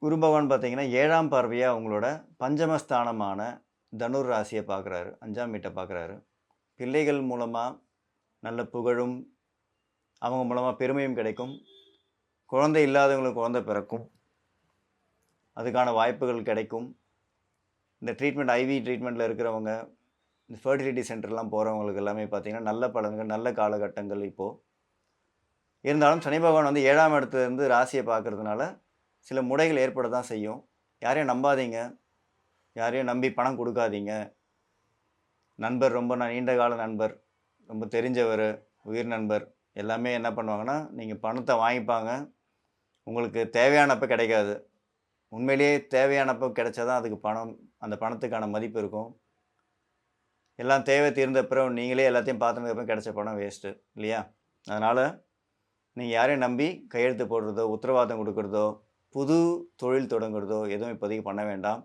குரு பகவான் பார்த்தீங்கன்னா, 7ஆம் பார்வையா உங்களோட பஞ்சமஸ்தானமான தனுர் ராசிய பார்க்குறாரு. 5ஆம் வீட்ட பார்க்குறாரு. பிள்ளைகள் மூலமா நல்ல புகழும், அவங்க மூலமா பெருமையும் கிடைக்கும். குழந்தை இல்லாதவங்களுக்கு குழந்தை பிறக்கும். அதுக்கான வாய்ப்புகள் கிடைக்கும். இந்த ட்ரீட்மெண்ட் ட்ரீட்மெண்ட்ல இருக்கிறவங்க, இந்த ஃபெர்டிலிட்டி சென்டர்லாம் போறவங்களுக்கு எல்லாமே பார்த்தீங்கன்னா, நல்ல பலன்கள், நல்ல காலகட்டங்கள் இப்போ. இருந்தாலும் சனி பகவான் வந்து 7ஆம் இடத்துலருந்து ராசிய பார்க்கறதுனால, சில முடைகள் ஏற்பட தான் செய்யும். யாரையும் நம்பாதீங்க. யாரையும் நம்பி பணம் குடுக்காதீங்க. நண்பர் ரொம்ப நீண்ட கால நண்பர், ரொம்ப தெரிஞ்சவரு, உயிர் நண்பர் எல்லாமே என்ன பண்ணுவாங்கன்னா, நீங்க பணத்த வாங்கிப்பாங்க. உங்களுக்கு தேவையானப்ப கிடைக்காது. உண்மையிலேயே தேவையானப்ப கிடைச்சா தான் அதுக்கு பணம் அந்த பணத்துக்கான மதிப்பு இருக்கும். எல்லாம் தேவை தீர்ந்த அப்புறம் நீங்களே எல்லாத்தையும் பார்த்ததுக்கப்புறம் கிடைச்ச பணம் வேஸ்ட்டு இல்லையா? அதனால நீங்க யாரையும் நம்பி கையெழுத்து போடுறதோ, உத்தரவாதம் குடுக்குறதோ, புது தொழில் தொடங்குறதோ எதுவும் இப்போதைக்கு பண்ண வேண்டாம்.